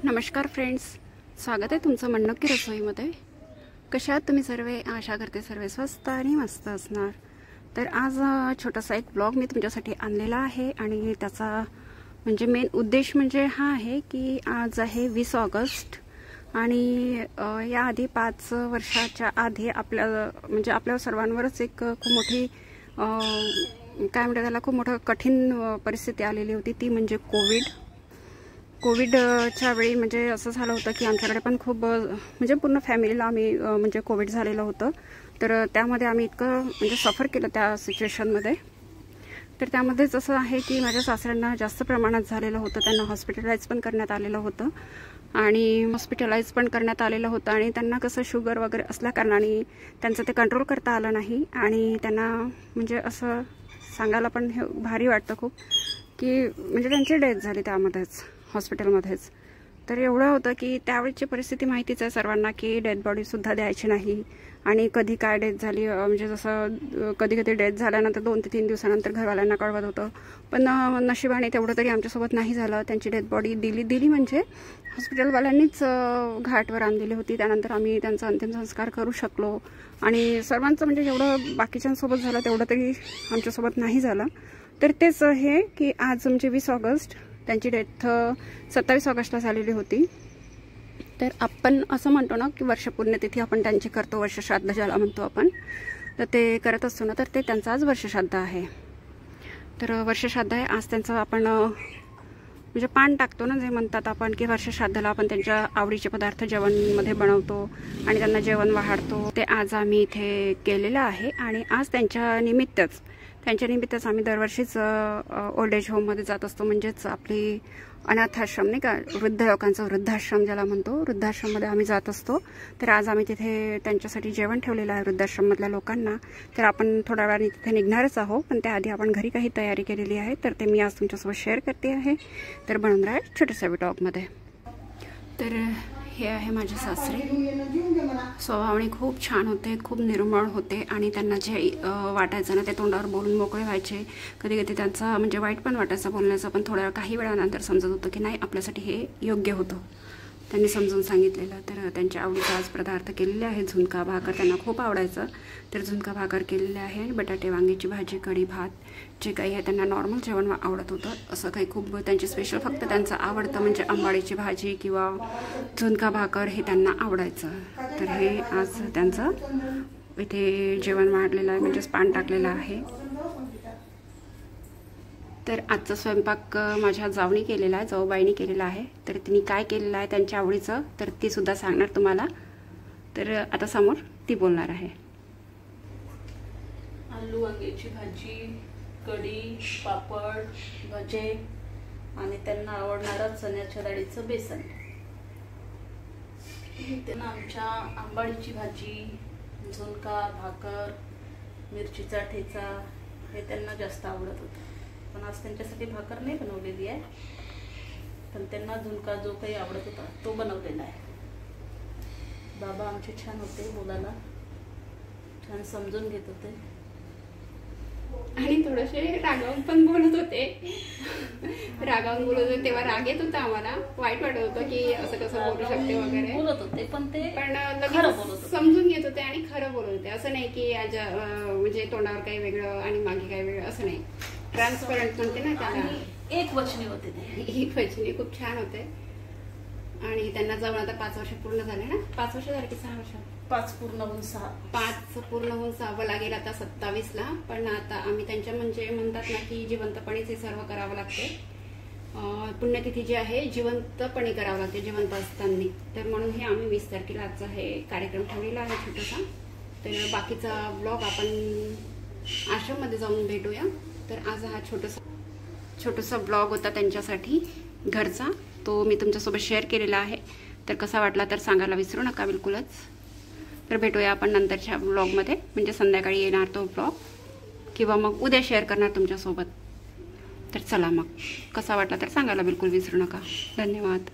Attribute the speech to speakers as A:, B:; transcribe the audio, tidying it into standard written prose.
A: नमस्कार फ्रेंड्स, स्वागत आहे तुमचं मननक्की रसोईमध्ये। कशा आहात तुम्ही सर्व? आशा करते सर्व स्वस्त आणि मस्त असणार। तर आज छोटासा एक ब्लॉग मी तुमच्यासाठी आणलेला आहे आणि त्याचा म्हणजे मेन उद्देश म्हणजे हा आहे की आज आहे 20 ऑगस्ट आणि याआधी 5 वर्षाच्या आधी आपल्या सर्वांवरच एक खूप मोठी काय म्हणतात त्याला खूप मोठं कठीण परिस्थिती आलेली होती, ती म्हणजे कोविडच्या वेळी म्हणजे असं झालं होतं की आमच्याकडे पण खूप म्हणजे पूर्ण फॅमिलीला आम्ही म्हणजे कोविड झालेलं होतं। तर त्यामध्ये आम्ही इतकं म्हणजे सफर केलं त्या सिच्युएशनमध्ये। तर त्यामध्येच असं आहे की माझ्या सासऱ्यांना जास्त प्रमाणात झालेलं होतं, त्यांना हॉस्पिटलाइज पण करण्यात आलेलं होतं आणि त्यांना कसं शुगर वगैरे असल्या कारणाने त्यांचं ते कंट्रोल करता आलं नाही आणि त्यांना म्हणजे असं सांगायला पण हे भारी वाटतं खूप की म्हणजे त्यांची डेथ झाली त्यामध्येच हॉस्पिटलमध्येच। तर एवढं होतं की त्यावेळची परिस्थिती माहितीच आहे सर्वांना की डेड बॉडीसुद्धा द्यायची नाही आणि कधी काय डेथ झाली म्हणजे जसं कधी कधी डेथ झाल्यानंतर 2 ते 3 दिवसानंतर घरवाल्यांना कळवत होतं, पण नशिबाने तेवढं तरी आमच्यासोबत नाही झालं। त्यांची डेथ बॉडी दिली म्हणजे हॉस्पिटलवाल्यांनीच घाटवर आणलेली होती। त्यानंतर आम्ही त्यांचा अंतिम संस्कार करू शकलो आणि सर्वांचं म्हणजे जेवढं बाकीच्यांसोबत झालं तेवढं तरी आमच्यासोबत नाही झालं। तर तेच हे की आज म्हणजे 20 ऑगस्ट त्यांची डेथ 27 ऑगस्टला झालेली होती। तर आपण असं म्हणतो ना की वर्षपुण्यतिथी आपण त्यांची करतो, वर्षश्राद्ध ज्याला म्हणतो आपण, तर ते करत असतो ना, तर ते त्यांचं आज वर्षश्राद्ध आहे। तर वर्षश्राद्ध आहे आज त्यांचं। आपण म्हणजे पान टाकतो ना जे म्हणतात आपण की वर्षश्राद्धाला आपण त्यांच्या आवडीचे पदार्थ जेवणमध्ये बनवतो आणि त्यांना जेवण वाढतो, ते आज आम्ही इथे केलेलं आहे। आणि आज त्यांच्या निमित्तच आम्ही दरवर्षीच ओल्ड एज होममध्ये जात असतो, म्हणजेच आपली अनाथाश्रम नाही का, वृद्ध लोकांचा वृद्धाश्रम ज्याला म्हणतो, वृद्धाश्रममध्ये आम्ही जात असतो। तर आज आम्ही तिथे त्यांच्यासाठी जेवण ठेवलेलं आहे वृद्धाश्रममधल्या लोकांना। तर आपण थोड्या वेळाने तिथे निघणारच आहोत, पण त्याआधी आपण घरी काही तयारी केलेली आहे, तर ते मी आज तुमच्यासोबत शेअर करते आहे। तर बनून राहा छोट्याशा व्लॉगमध्ये। तर हे आहे माझे सासरे, स्वभावाने खूप छान होते, खूप निर्मळ होते आणि त्यांना जे वाटायचं ना ते तोंडावर बोलून मोकळे व्हायचे। कधी कधी त्यांचा म्हणजे वाईट पण वाटायचं बोलण्याचं, पण थोड्या काही वेळानंतर समजत होतं की नाही आपल्यासाठी हे योग्य होतं, त्यांनी समजून सांगितलेलं। तर त्यांच्या आवडीचा आज पदार्थ केलेले आहे झुणका भाकर, त्यांना खूप आवडायचं, तर झुणका भाकर केलेले आहे, बटाटे वांग्याची भाजी, कढी भात, जे काही आहे त्यांना नॉर्मल जेवण आवडत होतं, असं काही खूप त्यांचे स्पेशल फक्त त्यांचं आवडतं म्हणजे आंबाडीची भाजी किंवा झुणका भाकर हे त्यांना आवडायचं। तर हे आज त्यांचं इथे जेवण वाढलेलं आहे, म्हणजेच पान टाकलेलं आहे। तर आजचा स्वयंपाक माझ्या जावणी केलेला आहे, जाऊबाईंनी केलेला आहे। तर तिने काय केलेलं आहे त्यांच्या आवडीचं तर ती सुद्धा सांगणार तुम्हाला। तर आता समोर ती बोलणार आहे।
B: आलू वांग्याची भाजी, कढी, पापड, भजे आणि त्यांना आवडणारं चण्याच्या डाळीचं बेसन। त्यांना आमच्या आंबाडीची भाजी, झुणका भाकर, मिरचीचा ठेचा हे त्यांना जास्त आवडत होतं, पण आज त्यांच्यासाठी भाकर नाही बनवलेली आहे, पण त्यांना झुणका जो काही आवडत होता तो बनवलेला आहे। बाबा आमचे छान होते, बोलायला छान समजून घेत होते
A: आणि थोडेसे रागावून पण बोलत होते। तेव्हा राग येत होता, आम्हाला वाईट वाटत होतं की असं कसं बोलू शकते वगैरे
B: बोलत होते, पण
A: खरं बोलत होते, समजून घेत होते आणि खरं बोलत होते। असं नाही की आज म्हणजे तोंडावर काही वेगळं आणि मागे काही वेगळं असं नाही, ट्रान्सपरंट म्हणते ना त्याला,
B: एक वचनी होते ते,
A: एक वचनी खूप छान होते। आणि त्यांना जाऊन आता 5 वर्ष पूर्ण झाले ना, 5 वर्ष झाले की 6 वर्ष?
B: 5 पूर्ण होऊन 6,
A: 5 पूर्ण होऊन 6 लागेल आता 27ला। पण आता आम्ही त्यांच्या म्हणजे म्हणतात ना की जिवंतपणेच हे सर्व करावं लागते, पुण्यतिथी जी आहे जिवंतपणे करावं लागते, जिवंत असताना। तर म्हणून हे आम्ही 20 तारखेला आजचा हे कार्यक्रम ठेवलेला आहे छोटासा। तर बाकीचा ब्लॉग आपण आश्रममध्ये जाऊन भेटूया। तर आज हा छोटासा ब्लॉग होता त्यांच्यासाठी घरचा, तो मी तुमच्यासोबत शेअर केलेला आहे। तर कसा वाटला तर सांगायला विसरू नका बिलकुलच। तर भेटूया आपण नंतरच्या ब्लॉगमध्ये, म्हणजे संध्याकाळी येणार तो ब्लॉग किंवा मग उद्या शेअर करणार तुमच्यासोबत। तर चला मग कसा वाटला तर सांगायला बिलकुल विसरू नका। धन्यवाद।